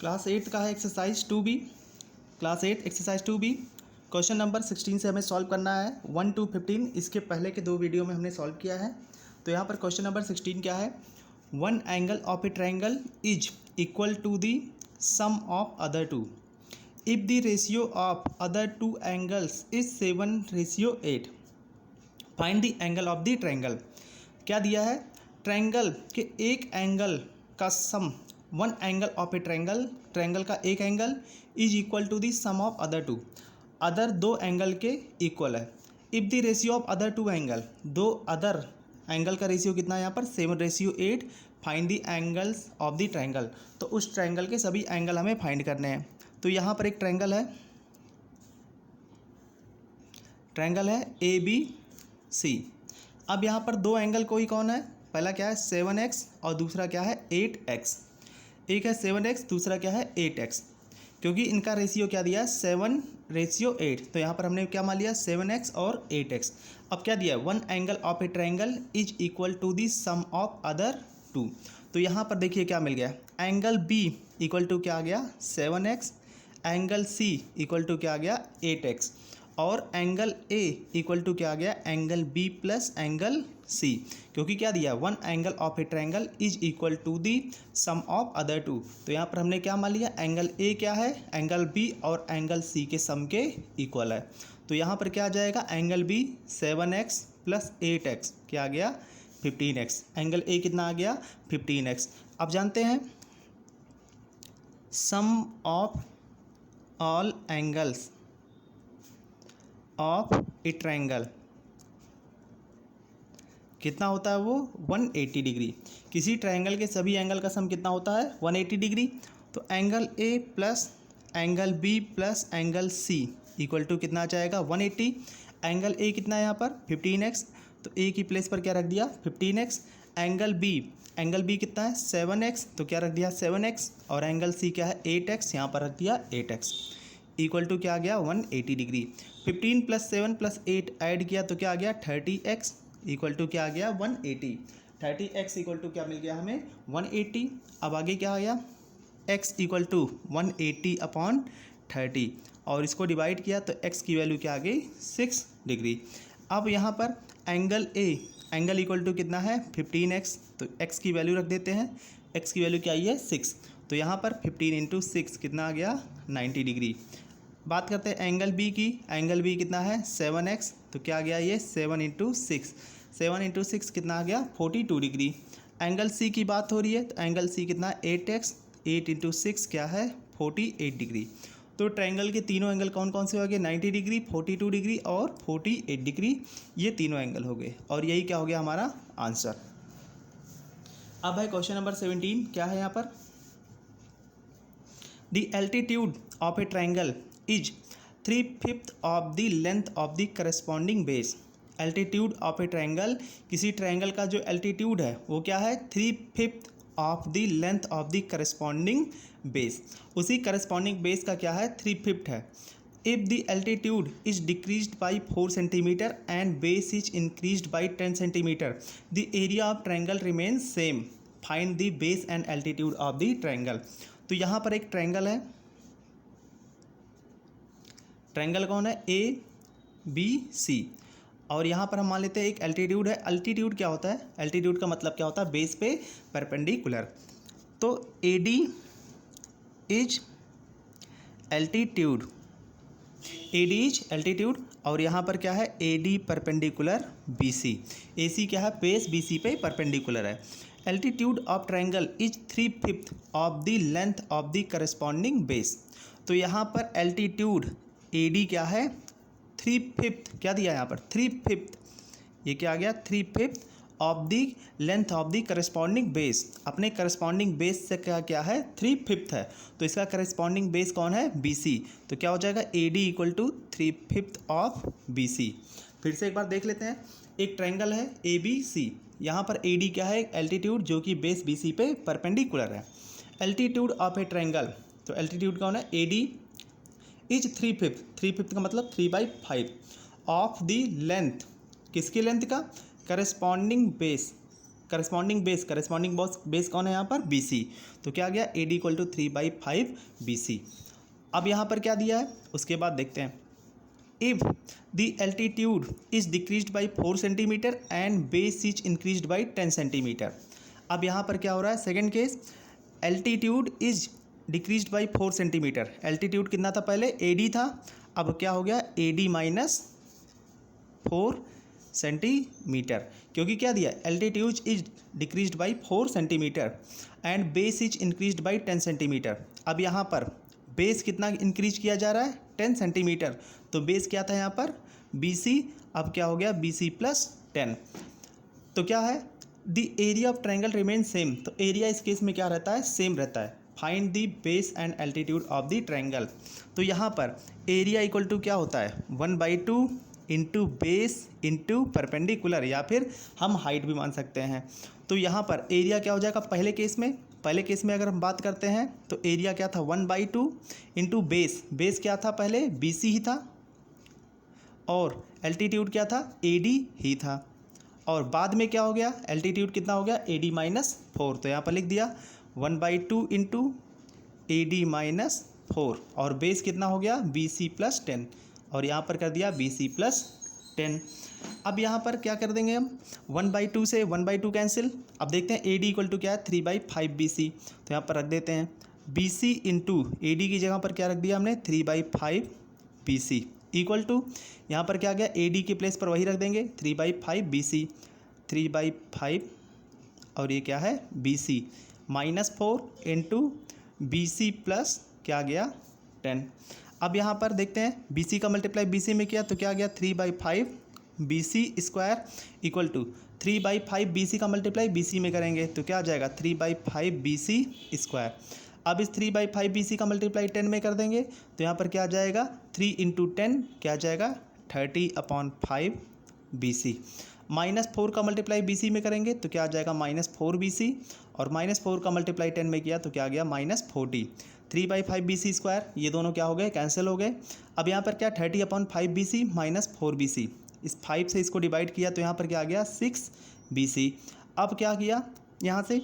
Class 8 का है exercise 2B। Class 8 exercise 2B question number 16 से हमें सॉल्व करना है 1 to 15। इसके पहले के दो वीडियो में हमने सॉल्व किया है। तो यहाँ पर क्वेश्चन नंबर 16 क्या है, one angle of a triangle is equal to the sum of other two if the ratio of other two angles is 7:8 find the angle of the triangle. क्या दिया है, ट्रायंगल के एक एंगल का sum, one angle of a triangle, triangle का एक angle is equal to the sum of other two, other दो angle के इक्वल है। If the ratio of other to angle, दो अदर एंगल का रेशियो कितना है यहाँ पर 7:8 find the angles of the triangle. तो उस ट्रायंगल के सभी एंगल हमें फाइंड करने हैं। तो यहाँ पर एक ट्रायंगल है, ट्रायंगल है ABC। अब यहाँ पर दो एंगल कोई कौन है, पहला क्या है 7x और दूसरा क्या है 8x। एक है 7x, दूसरा क्या है 8x। क्योंकि इनका रेशियो क्या दिया है 7:8, तो यहाँ पर हमने क्या मान लिया 7x और 8x। अब क्या दिया है, one angle of a triangle is equal to the sum of other two. तो यहाँ पर देखिए क्या मिल गया, एंगल B इक्वल टू क्या आ गया 7x, angle C equal to क्या आ गया 8x, और एंगल A इक्वल टू क्या आ गया angle B plus angle C। क्योंकि क्या दिया, one angle of a triangle is equal to the sum of other two. तो यहाँ पर हमने क्या मान लिया, एंगल A क्या है एंगल B और एंगल C के सम के इक्वल है। तो यहाँ पर क्या आ जाएगा, angle B 7x plus 8x क्या आ गया 15x, एंगल A कितना आ गया 15x। अब जानते हैं sum of all angles of a triangle कितना होता है, वो 180 डिग्री। किसी ट्रायंगल के सभी एंगल का सम कितना होता है 180 डिग्री। तो angle A plus angle B plus angle C equal to कितना आ जाएगा 180। एंगल A कितना है यहाँ पर 15x, तो A की प्लेस पर क्या रख दिया 15x। एंगल B कितना है 7x, तो क्या रख दिया 7x, और एंगल C क्या है 8x, यहाँ पर रख दिया 8x इक्वल टू क्या आ गया 180 डिग्री। 15 प्लस 7 प्लस 8 ऐड किया तो क्या आ गया 30x इक्वल टू क्या आ गया 180। 30x इक्वल टू क्या मिल गया हमें 180। अब आगे क्या आ गया, x इक्वल टू 180 अपॉन 30, और इसको डिवाइड किया तो x की वैल्यू क्या आ गई 6 डिग्री। अब यहाँ पर angle A, angle equal to कितना है 15x, तो x की वैल्यू रख देते हैं, x की वैल्यू क्या आई है 6, तो यहाँ पर 15 इंटू 6 कितना आ गया 90 डिग्री। बात करते हैं एंगल B की, एंगल B कितना है 7x, तो क्या आ गया ये 7 इंटू 6, 7 इंटू 6 कितना आ गया 42 डिग्री। एंगल C की बात हो रही है, तो एंगल C कितना 8x, 8 इंटू 6 क्या है 48 डिग्री। तो ट्रायंगल के तीनों एंगल कौन कौन से हो गए 90 डिग्री, 42 डिग्री और 48 डिग्री, ये तीनों एंगल हो गए, और यही क्या हो गया हमारा आंसर। अब है क्वेश्चन नंबर 17, क्या है यहाँ पर, the altitude of a triangle is 3/5 of the length of the corresponding base. Altitude of a triangle, किसी ट्रायंगल का जो एल्टीट्यूड है वो क्या है 3/5 of the length of the corresponding base. उसी करस्पॉन्डिंग बेस का क्या है 3/5 है। If the altitude is decreased by 4 centimetre and base is increased by 10 centimetre, the area of triangle remains same, find the base and altitude of the triangle. तो यहाँ पर एक triangle है, ट्रायंगल कौन है ABC, और यहाँ पर हम मान लेते हैं एक एल्टीट्यूड है। एल्टीट्यूड क्या होता है, एल्टीट्यूड का मतलब क्या होता है बेस पे परपेंडिकुलर। तो AD is altitude, AD is altitude, और यहाँ पर क्या है AD परपेंडिकुलर BC, AC क्या है बेस BC पे परपेंडिकुलर है। Altitude of triangle is 3/5 of the length of the corresponding base. तो यहाँ पर एल्टीट्यूड AD क्या है 3/5, क्या दिया यहाँ पर 3/5, ये क्या आ गया 3/5 of the length of the corresponding base. अपने करस्पॉन्डिंग बेस से क्या क्या है 3/5 है, तो इसका करस्पॉन्डिंग बेस कौन है BC, तो क्या हो जाएगा AD equal to 3/5 of BC। फिर से एक बार देख लेते हैं, एक ट्रायंगल है ABC, यहाँ पर AD क्या है एल्टीट्यूड जो कि बेस BC पे परपेंडिकुलर है। एल्टीट्यूड ऑफ ए ट्रायंगल, तो एल्टीट्यूड कौन है AD इज 3/5 का मतलब 3/5 ऑफ द लेंथ, किसकी लेंथ का करस्पॉन्डिंग बेस, करस्पॉन्डिंग बेस कौन है यहाँ पर, बी सी। तो क्या आ गया, A D equal to 3/5 B C. अब यहाँ पर क्या दिया है, उसके बाद देखते हैं। If the altitude is decreased by 4 centimetre and base is increased by 10 centimetre. अब यहाँ पर क्या हो रहा है, second case, altitude is decreased by 4 centimetre. Altitude कितना था पहले, ए डी था, अब क्या हो गया, ए डी माइनस 4 सेंटीमीटर, क्योंकि क्या दिया, altitude is decreased by 4 centimetre and base is increased by 10 centimetre. अब यहाँ पर बेस कितना इंक्रीज किया जा रहा है, 10 सेंटीमीटर, तो बेस क्या था यहाँ पर, बी सी। अब क्या हो गया, बी सी प्लस 10। तो क्या है, the area of triangle remain same. तो एरिया इस केस में क्या रहता है, सेम रहता है। Find the base and altitude of the triangle. तो यहाँ पर एरिया इक्वल टू क्या होता है, 1/2 इंटू बेस इंटू परपेंडिकुलर, या फिर हम हाइट भी मान सकते हैं। तो यहाँ पर एरिया क्या हो जाएगा, पहले केस में अगर हम बात करते हैं तो एरिया क्या था, 1/2 इंटू बेस क्या था पहले, बी सी ही था, और एल्टीट्यूड क्या था, ए डी ही था, और बाद में क्या हो गया, एल्टीट्यूड कितना हो गया, ए डी माइनस 4। तो यहाँ पर लिख दिया 1/2 इंटू ए डी माइनस 4, और बेस कितना हो गया, बी सी प्लस 10, और यहाँ पर कर दिया बी सी प्लस 10। अब यहाँ पर क्या कर देंगे हम, 1/2 से 1/2 कैंसिल। अब देखते हैं ए डी इक्वल टू क्या है, 3/5 बी सी। तो यहाँ पर रख देते हैं B C into A D की जगह पर क्या रख दिया हमने, 3/5 बी सी इक्वल टू, यहाँ पर क्या गया, ए डी के प्लेस पर वही रख देंगे, 3/5 बी सी, 3/5 और ये क्या है, B C -4 into B C plus क्या गया, 10। अब यहाँ पर देखते हैं, बी सी का मल्टीप्लाई बी सी में किया तो क्या गया, 3/5 B C square equal to 3/5 B C का मल्टीप्लाई बी सी में करेंगे तो क्या आ जाएगा, 3/5 बी सी स्क्वायर। अब इस 3/5 बी सी का मल्टीप्लाई 10 में कर देंगे तो यहाँ पर क्या आ जाएगा, 3 इंटू 10 क्या आ जाएगा, 30/5 बी सी। -4 का मल्टीप्लाई बी सी में करेंगे तो क्या आ जाएगा, -4 बी सी, और -4 का मल्टीप्लाई 10 में किया तो क्या आ गया, -40। 3/5 बी सी स्क्वायर, ये दोनों क्या हो गए, कैंसिल हो गए। अब यहाँ पर क्या, 30/5 बी सी -4 बी सी, इस 5 से इसको डिवाइड किया तो यहाँ पर क्या आ गया, 6 बी सी। अब क्या किया, यहाँ से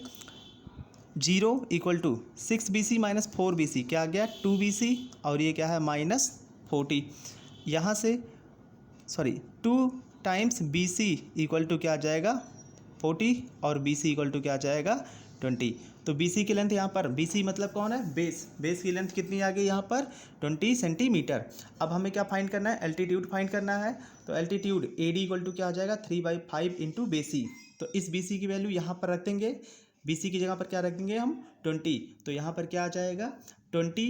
0 equal to 6 B C minus 4 B C, क्या आ गया, 2 बी सी, और ये क्या है, -40। यहाँ से 2 times B C equal to क्या आ जाएगा, 40, और बी सी इक्वल टू क्या आ जाएगा, 20। तो बी सी की लेंथ यहाँ पर, बी सी मतलब कौन है, बेस की लेंथ कितनी आ गई यहाँ पर, 20 सेंटीमीटर। अब हमें क्या फाइंड करना है, एल्टीट्यूड फाइंड करना है। तो altitude A D equal to क्या आ जाएगा, 3/5 इंटू बी सी। तो इस बी सी की वैल्यू यहाँ पर रख देंगे, बी सी की जगह पर क्या रख देंगे हम, 20। तो यहाँ पर क्या आ जाएगा, 20,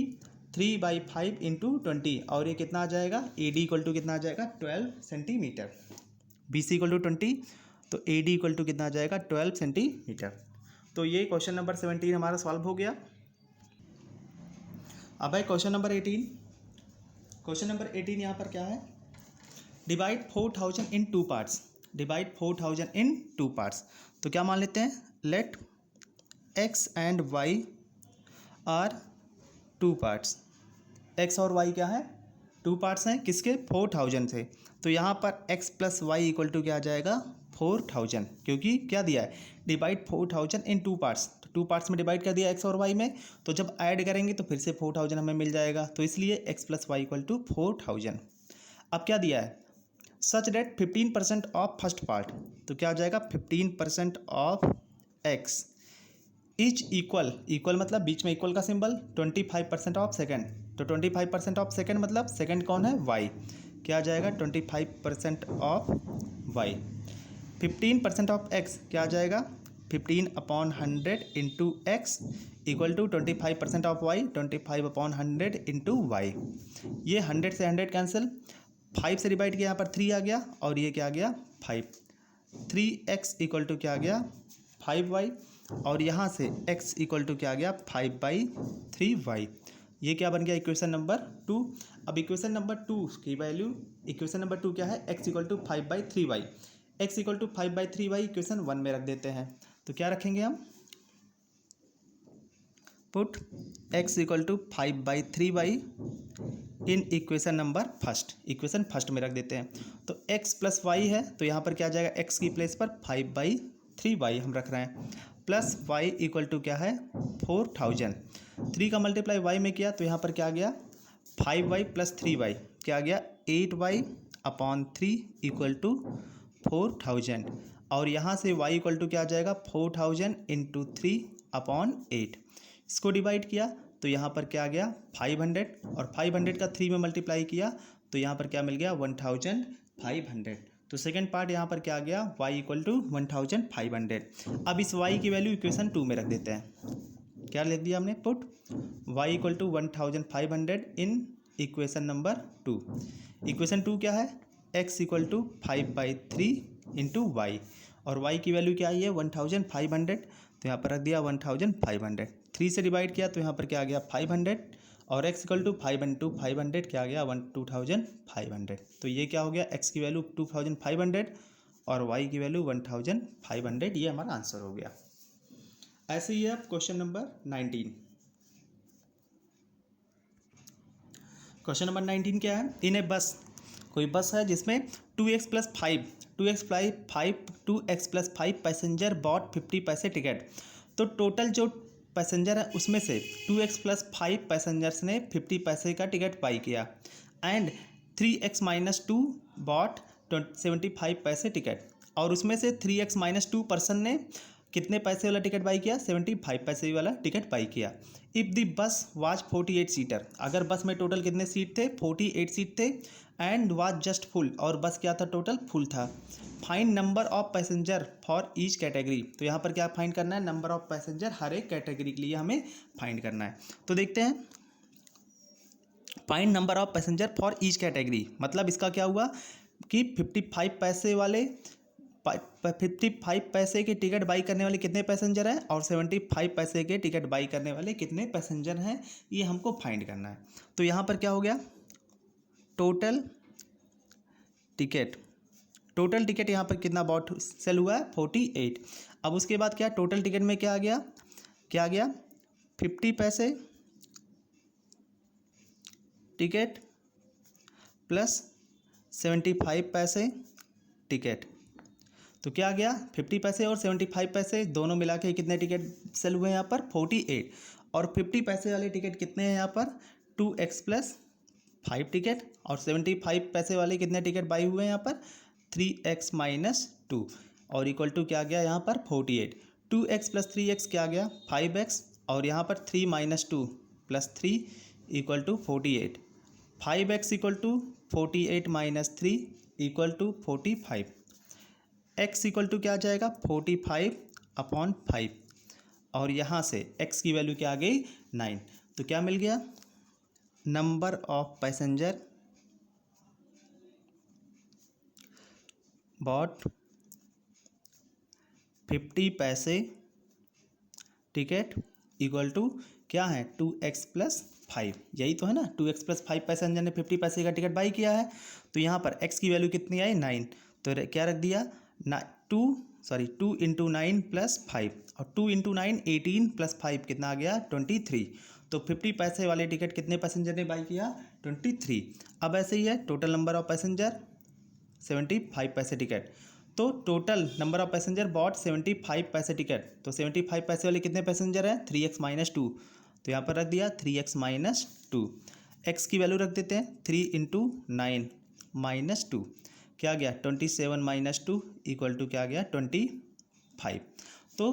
3/5 इंटू 20, और ये कितना आ जाएगा, ए डी इक्वल टू कितना आ जाएगा, 12 centimetre. B C equal to 20, तो ए डी इक्वल टू कितना आ जाएगा, 12 सेंटीमीटर। तो ये क्वेश्चन नंबर 17 हमारा सॉल्व हो गया। अब है क्वेश्चन नंबर 18। क्वेश्चन नंबर 18 यहाँ पर क्या है, divide 4000 in 2 parts. Divide 4000 in 2 parts. तो क्या मान लेते हैं, let X and Y are 2 parts. X और वाई क्या है, 2 पार्ट्स हैं, किसके, 4000 से। तो यहाँ पर x plus Y equal to क्या आ जाएगा, 4000, क्योंकि क्या दिया है, डिवाइड 4000 इन 2 पार्ट्स। तो 2 पार्ट्स में डिवाइड कर दिया x और y में, तो जब ऐड करेंगे तो फिर से 4000 हमें मिल जाएगा। तो इसलिए x plus Y equal to 4000। अब क्या दिया है, such that 15% of first part. तो क्या आ जाएगा, 15% ऑफ x इच इक्वल मतलब बीच में इक्वल का सिंबल, 25% ऑफ सेकेंड। तो 25% ऑफ सेकेंड मतलब सेकेंड कौन है, y, क्या आ जाएगा, 25% ऑफ y। 15% ऑफ x क्या आ जाएगा, 15/100 into X equal to 25% of y, 25/100 into Y. ये 100 से 100 कैंसिल, 5 से डिवाइड किया, यहाँ पर 3 आ गया, और ये क्या आ गया, 5। 3x इक्वल टू क्या आ गया, 5y, और यहाँ से x इक्वल टू क्या आ गया, 5/3y। ये क्या बन गया, इक्वेशन नंबर 2। अब इक्वेशन नंबर 2 की वैल्यू, इक्वेशन नंबर 2 क्या है, x equal to 5/3y। x equal to 5/3y equation 1 में रख देते हैं। तो क्या रखेंगे हम, put x equal to 5/3y in equation number first, equation first में रख देते हैं। तो x प्लस वाई है, तो यहाँ पर क्या आ जाएगा, x की प्लेस पर 5/3 3y हम रख रहे हैं, प्लस y इक्वल टू क्या है 4000। 3 का मल्टीप्लाई y में किया तो यहाँ पर क्या आ गया 5y प्लस 3y क्या आ गया 8y अपॉन 3 इक्वल टू 4000। और यहाँ से y इक्वल टू क्या आ जाएगा 4000 इंटू 3 अपॉन 8। इसको डिवाइड किया तो यहाँ पर क्या आ गया 500 और 500 का 3 में मल्टीप्लाई किया तो यहाँ पर क्या मिल गया 1500। तो सेकेंड पार्ट यहाँ पर क्या आ गया y इक्वल टू 1500। अब इस y की वैल्यू इक्वेशन 2 में रख देते हैं। क्या लिख दिया हमने put y equal to 1500 in equation number 2। Equation 2 क्या है x equal to 5/3 into Y, और y की वैल्यू क्या आई है 1500, तो यहाँ पर रख दिया 1500। 3 से डिवाइड किया तो यहाँ पर क्या आ गया 500 और x इक्वल टू 5 इंटू 500 क्या आ गया 2500। तो ये क्या हो गया x की वैल्यू 2500 और y की वैल्यू 1500। ये हमारा आंसर हो गया। ऐसे ही है अब क्वेश्चन नंबर 19। क्वेश्चन नंबर 19 क्या है, इन ए बस, कोई बस है जिसमें 2x प्लस 5 पैसेंजर बॉट 50 पैसे टिकट। तो टोटल जो पैसेंजर है उसमें से 2x प्लस 5 पैसेंजर्स ने 50 पैसे का टिकट बाई किया एंड 3x माइनस 2 बॉट 75 पैसे टिकट, और उसमें से 3x माइनस 2 पर्सन ने कितने पैसे वाला टिकट बाई किया 75 पैसे वाला टिकट बाई किया। If the bus was 48 seater, अगर बस में टोटल कितने सीट थे 48 सीट थे एंड वाज जस्ट फुल, और बस क्या था टोटल फुल था। Find number of passenger for each category, तो यहाँ पर क्या फाइंड करना है नंबर ऑफ पैसेंजर हर एक कैटेगरी के लिए हमें फाइंड करना है। तो देखते हैं find number of passenger for each category, मतलब इसका क्या हुआ कि 55 पैसे वाले 55 पैसे के टिकट बाई करने वाले कितने पैसेंजर हैं और 75 पैसे के टिकट बाई करने वाले कितने पैसेंजर हैं, ये हमको फाइंड करना है। तो यहाँ पर क्या हो गया टोटल टिकट यहाँ पर कितना बॉट सेल हुआ है 48। अब उसके बाद क्या टोटल टिकट में क्या आ गया 50 पैसे टिकट प्लस 75 पैसे टिकट, तो क्या आ गया 50 पैसे और 75 पैसे दोनों मिला के कितने टिकट सेल हुए हैं यहाँ पर 48, और 50 पैसे वाले टिकट कितने हैं यहाँ पर 2x प्लस 5 टिकट, और 75 पैसे वाले कितने टिकट बाई हुए हैं यहाँ पर 3x माइनस 2, और इक्वल टू क्या आ गया यहाँ पर 48। 2x प्लस 3x क्या आ गया 5x, और यहाँ पर 3 minus 2 plus 3 equal to 48। 5x equal to 48 minus 3 equal to 45। x equal to क्या आ जाएगा 45 अपॉन 5, और यहाँ से x की वैल्यू क्या आ गई 9। तो क्या मिल गया नंबर ऑफ पैसेंजर बॉट 50 पैसे टिकट इक्वल टू क्या है 2x प्लस 5, यही तो है ना 2x प्लस 5 पैसेंजर ने 50 पैसे का टिकट बाई किया है। तो यहाँ पर x की वैल्यू कितनी आई 9, तो क्या रख दिया 2 इंटू 9 प्लस 5, और 2 इंटू 9 18 प्लस 5 कितना आ गया 23। तो 50 पैसे वाले टिकट कितने पैसेंजर ने बाई किया 23। अब ऐसे ही है टोटल नंबर ऑफ पैसेंजर 75 पैसे टिकट, तो total number of passenger bought 75 पैसे टिकट, तो 75 पैसे वाले कितने पैसेंजर हैं 3x माइनस 2, तो यहाँ पर रख दिया 3x माइनस 2। x की वैल्यू रख देते हैं 3 इंटू 9 माइनस 2 क्या आ गया 27 माइनस 2 इक्वल टू क्या आ गया 25। तो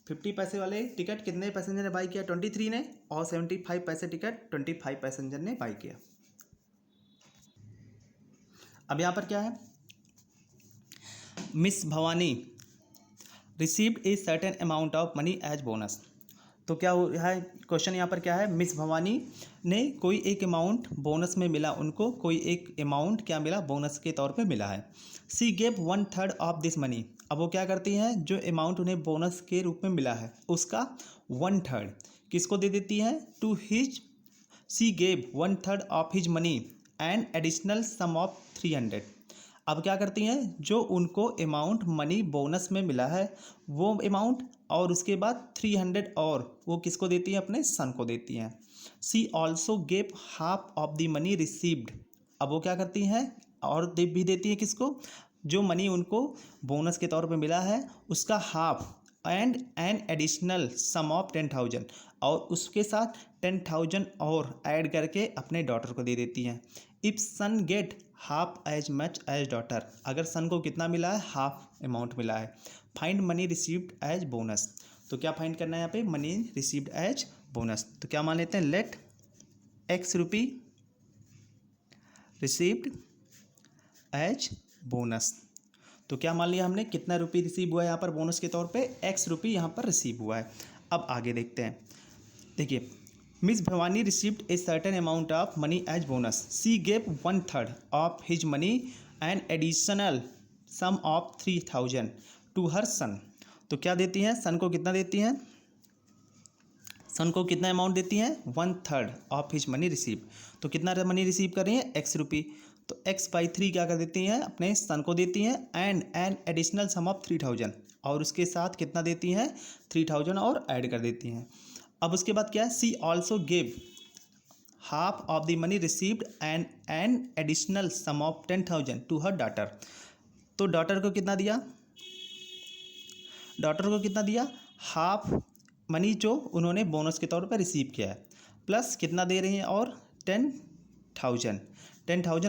50 पैसे वाले टिकट कितने पैसेंजर ने बाई किया 23 ने, और 75 पैसे टिकट 25 पैसेंजर ने बाई किया। अब यहाँ पर क्या है Miss Bhavani received a certain amount of money as bonus, तो क्या है क्वेश्चन यहाँ पर क्या है मिस भवानी ने कोई एक अमाउंट बोनस में मिला, उनको कोई एक अमाउंट क्या मिला बोनस के तौर पे मिला है। सी गेव 1/3 ऑफ दिस मनी, अब वो क्या करती हैं जो अमाउंट उन्हें बोनस के रूप में मिला है उसका 1/3 किसको दे देती है to his, she gave 1/3 of his money and additional sum of 300। अब क्या करती हैं जो उनको अमाउंट मनी बोनस में मिला है वो अमाउंट और उसके बाद 300 और वो किसको देती हैं अपने सन को देती हैं। She also gave half of the money received, अब वो क्या करती हैं और भी देती है किसको जो मनी उनको बोनस के तौर पे मिला है उसका half and an additional sum of 10,000, और उसके साथ 10,000 और ऐड करके अपने डॉटर को दे देती हैं। If son get half as much as daughter, अगर सन को कितना मिला है, हाफ अमाउंट मिला है। Find money received as bonus, तो क्या फाइंड करना है यहाँ पे, मनी रिसीव्ड एज बोनस। तो क्या मान लेते हैं, लेट एक्स रुपी रिसीव्ड एज बोनस। तो क्या मान लिया हमने, कितना रुपये रिसीव हुआ है यहाँ पर बोनस के तौर पे, एक्स रुपये यहाँ पर रिसीव हुआ है। अब आगे देखते हैं। देखिए, Miss Bhavani received a certain amount of money as bonus, she gave 1/3 of his money and additional sum of 3,000 to her son. तो क्या देती हैं, सन को कितना देती हैं, सन को कितना अमाउंट देती हैं, 1/3 ऑफ हिज मनी रिसीव। तो कितना मनी रिसीव कर रही हैं, एक्स रुपी। तो x/3 क्या कर देती हैं, अपने सन को देती हैं, and an additional sum of 3,000, और उसके साथ कितना देती हैं, 3,000 और ऐड कर देती हैं। अब उसके बाद क्या है, she also give half of the money received and an additional sum of 10,000 to her daughter. तो डॉटर को कितना दिया, डॉटर को कितना दिया, हाफ मनी जो उन्होंने बोनस के तौर पर रिसीव किया है, प्लस कितना दे रही हैं, और 10,000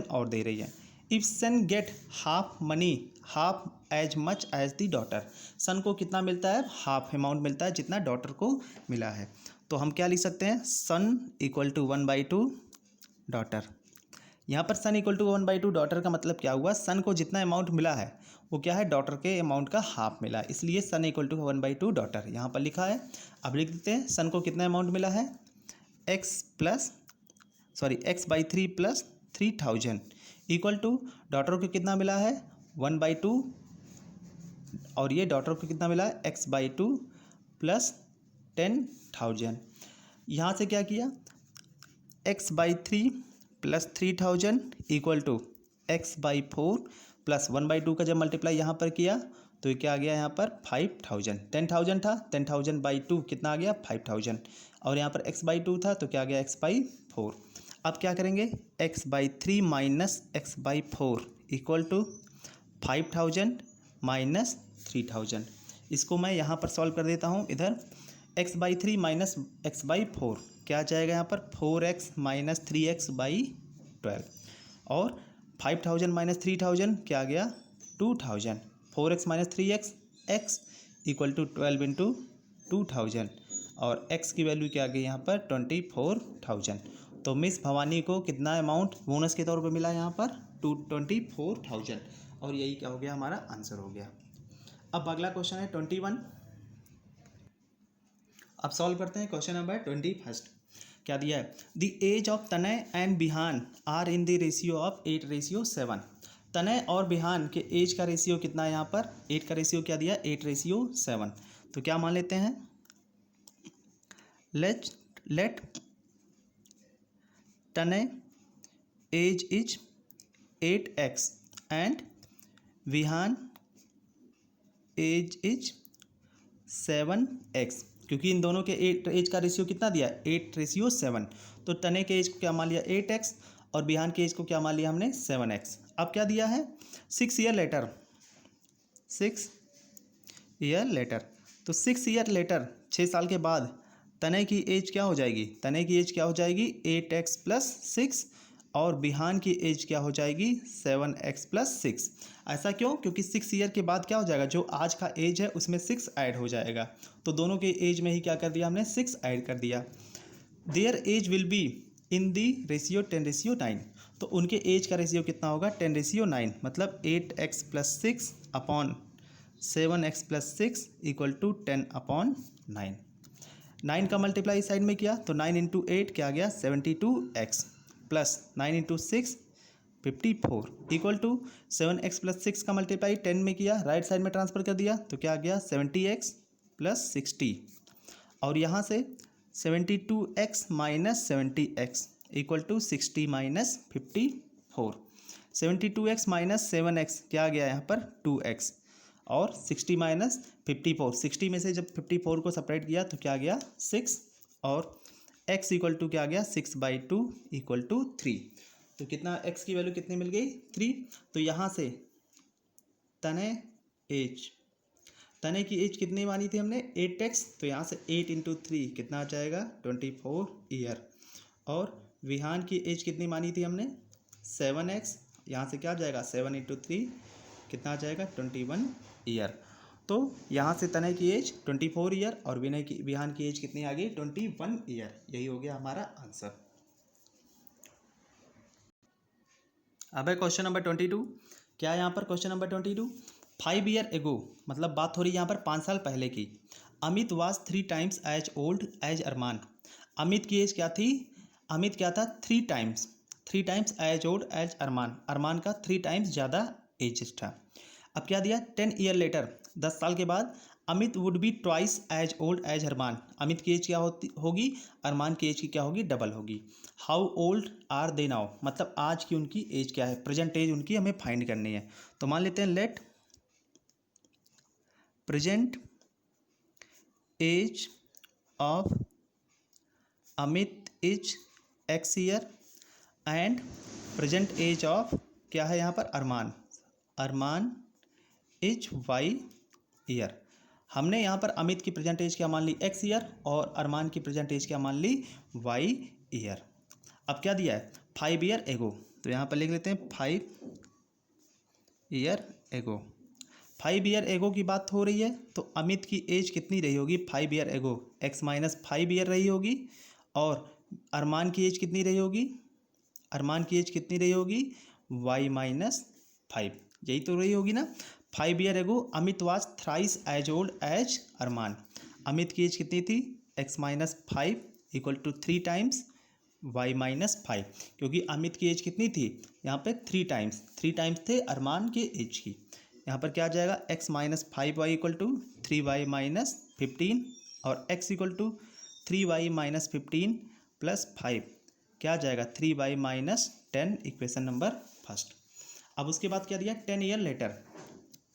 और दे रही है। If son get half money half as much as the daughter, son को कितना मिलता है, हाफ अमाउंट मिलता है जितना डॉटर को मिला है। तो हम क्या लिख सकते हैं, सन इक्वल टू 1/2 डॉटर। यहाँ पर सन इक्वल टू 1/2 डॉटर का मतलब क्या हुआ, सन को जितना अमाउंट मिला है वो क्या है, डॉटर के अमाउंट का हाफ मिला है, इसलिए सन इक्वल टू 1/2 डॉटर यहाँ पर लिखा है। अब लिख देते हैं, सन को कितना अमाउंट मिला है, x/3 plus 3,000 equal to daughter को कितना मिला है, 1/2, और ये डॉटर को कितना मिला है, x/2 प्लस 10,000। यहाँ से क्या किया, x/3 plus 3,000 equal to x/4 plus 1/2 का जब मल्टीप्लाई यहाँ पर किया तो ये क्या आ गया, यहाँ पर 5,000। 10,000 था, 10,000/2 कितना आ गया, 5,000, और यहाँ पर x/2 था तो क्या आ गया, x/4। अब क्या करेंगे, x/3 minus x/4 equal to 5,000 minus 3,000। इसको मैं यहाँ पर सॉल्व कर देता हूँ। इधर x/3 माइनस x/4 क्या आ जाएगा, यहाँ पर 4x माइनस 3x/12, और 5,000 माइनस 3,000 क्या आ गया, 2,000। 4x minus 3x, x equal to 12 into 2,000, और x की वैल्यू क्या आ गई यहाँ पर, 24,000। तो मिस भवानी को कितना अमाउंट बोनस के तौर पर मिला यहाँ पर, 24,000, और यही क्या हो गया, हमारा आंसर हो गया। अब अगला क्वेश्चन है 21। अब सॉल्व करते हैं क्वेश्चन नंबर 21। क्या दिया है, the age of Tanay and Bihan are in the ratio of 8:7। Tanay और बिहान के एज का रेशियो कितना है, यहाँ पर 8 का रेशियो क्या दिया, 8:7। तो क्या मान लेते हैं, let Tanay age is 8x and Vihaan age is 7x, क्योंकि इन दोनों के एज का रेशियो कितना दिया, 8:7। तो तने के एज को क्या मान लिया, 8x, और बिहान के एज को क्या मान लिया हमने, 7x। अब क्या दिया है, 6 ईयर लेटर, 6 ईयर लेटर। तो 6 ईयर लेटर, 6 साल के बाद तने की एज क्या हो जाएगी, तने की एज क्या हो जाएगी, 8x प्लस 6, और बिहान की एज क्या हो जाएगी, 7x प्लस 6। ऐसा क्यों, क्योंकि 6 ईयर के बाद क्या हो जाएगा, जो आज का एज है उसमें 6 ऐड हो जाएगा, तो दोनों के एज में ही क्या कर दिया हमने, 6 ऐड कर दिया। There age will be in the ratio 10:9। तो उनके एज का रेशियो कितना होगा, 10:9, मतलब 8x plus 6 upon 7x plus 6 equal to 10/9। 9 का मल्टीप्लाई साइड में किया तो 9 इंटू 8 क्या आ गया, 72x plus 9 into 6 54 equal to 7x plus 6 का मल्टीप्लाई 10 में किया, राइट साइड में ट्रांसफर कर दिया तो क्या आ गया, 70x प्लस 60, और यहाँ से 72x minus 70x equal to 60 minus 54। 72x minus 7x क्या आ गया यहाँ पर, 2x, और 60 माइनस 54, 60 में से जब 54 को सेपरेट किया तो क्या आ गया, 6, और x इक्वल टू क्या आ गया, 6/2 इक्वल टू 3। तो कितना x की वैल्यू कितनी मिल गई, 3। तो यहाँ से तनय एज, तनय की एज कितनी मानी थी हमने 8x, तो यहाँ से 8 इंटू 3 कितना आ जाएगा 24 ईयर। और विहान की एज कितनी मानी थी हमने 7x, यहाँ से क्या आ जाएगा 7 इंटू 3 कितना आ जाएगा 21 ईयर। तो यहाँ से तनय की एज 24 ईयर और विहान की एज कितनी आ गई 21 ईयर। यही हो गया हमारा आंसर। अब है क्वेश्चन नंबर 22। क्या है यहाँ पर क्वेश्चन नंबर 22, 5 ईयर एगो, मतलब बात हो रही है यहाँ पर 5 साल पहले की। Amit was 3 times as old as Armaan. Amit की एज क्या थी, अमित क्या था 3 times as old as Armaan, Armaan का 3 टाइम्स ज़्यादा एज था। अब क्या दिया 10 ईयर लेटर, 10 साल के बाद Amit would be twice as old as Armaan, Amit की एज क्या होगी, अरमान की एज की क्या होगी डबल होगी। How old are they now, मतलब आज की उनकी एज क्या है, प्रेजेंट एज उनकी हमें फाइंड करनी है। तो मान लेते हैं let present age of Amit is x year and present age of क्या है यहाँ पर Arman, Arman is y year. हमने यहाँ पर अमित की प्रेजेंट एज क्या मान ली एक्स ईयर और अरमान की प्रेजेंट एज क्या मान ली वाई ईयर। अब क्या दिया है 5 ईयर एगो, तो यहाँ पर लिख लेते हैं 5 ईयर एगो। 5 ईयर एगो की बात हो रही है तो अमित की एज कितनी रही होगी 5 ईयर एगो, x माइनस 5 ईयर रही होगी। और अरमान की एज कितनी रही होगी, अरमान की एज कितनी रही होगी y माइनस 5, यही तो रही होगी ना। 5 year ago Amit was thrice as old as Armaan, Amit की एज कितनी थी x minus 5 equal to 3 times y minus 5, क्योंकि अमित की एज कितनी थी यहाँ पे 3 टाइम्स थे अरमान के एज की। यहाँ पर क्या आ जाएगा x minus 5y equal to 3y minus 15 और x equal to 3y minus 15 plus 5 क्या आ जाएगा 3y minus 10, equation number first. अब उसके बाद क्या दिया 10 ईयर लेटर,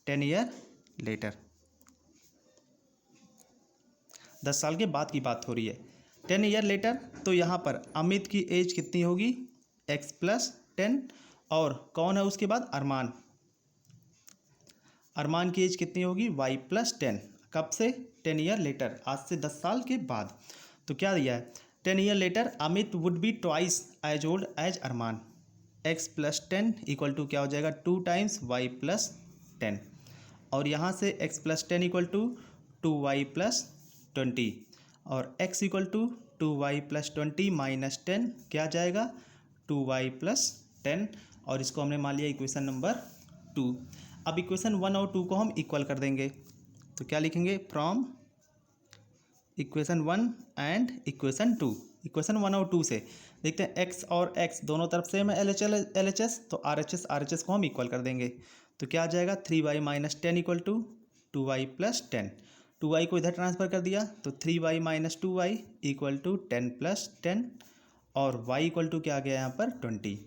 10 ईयर लेटर 10 साल के बाद की बात हो रही है। 10 ईयर लेटर तो यहाँ पर अमित की एज कितनी होगी x प्लस 10 और कौन है उसके बाद अरमान, अरमान की एज कितनी होगी y प्लस 10, कब से 10 ईयर लेटर, आज से 10 साल के बाद। तो क्या दिया है 10 year later Amit would be twice as old as Arman, x plus 10 equal to क्या हो जाएगा 2 टाइम्स y प्लस 10 और यहाँ से x plus 10 equal to 2y plus 20 और x equal to 2y plus 20 minus 10 क्या जाएगा 2y प्लस 10 और इसको हमने मान लिया इक्वेशन नंबर 2। अब इक्वेशन 1 और 2 को हम इक्वल कर देंगे तो क्या लिखेंगे from equation 1 and equation 2, equation 1 और 2 से देखते हैं x और x दोनों तरफ से मैं LHS तो RHS को हम इक्वल कर देंगे तो क्या आ जाएगा 3y minus 10 equal to 2y plus 10, 2y को इधर ट्रांसफ़र कर दिया तो 3y minus 2y equal to 10 plus 10 और y इक्वल टू क्या आ गया यहाँ पर 20।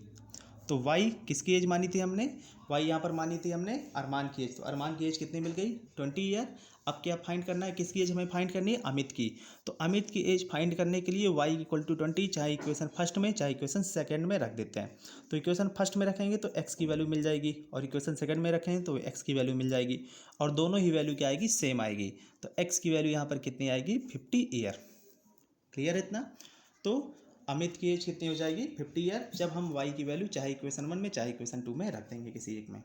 तो y किसकी एज मानी थी हमने, y यहाँ पर मानी थी हमने अरमान की एज, तो अरमान की एज कितनी मिल गई 20 ईयर। अब क्या फाइंड करना है, किसकी एज हमें फाइंड करनी है अमित की, तो अमित की एज फाइंड करने के लिए y इक्वल टू 20 चाहे इक्वेशन फर्स्ट में चाहे इक्वेशन सेकंड में रख देते हैं। तो इक्वेशन फर्स्ट में रखेंगे तो x की वैल्यू मिल जाएगी और इक्वेशन सेकंड में रखेंगे तो x की वैल्यू मिल जाएगी और दोनों ही वैल्यू क्या आएगी सेम आएगी। तो x की वैल्यू यहाँ पर कितनी आएगी 50 ईयर। क्लियर है इतना। तो अमित की एज कितनी हो जाएगी 50 ईयर जब हम y की वैल्यू चाहे इक्वेशन 1 में चाहे इक्वेशन 2 में रख देंगे किसी एक में।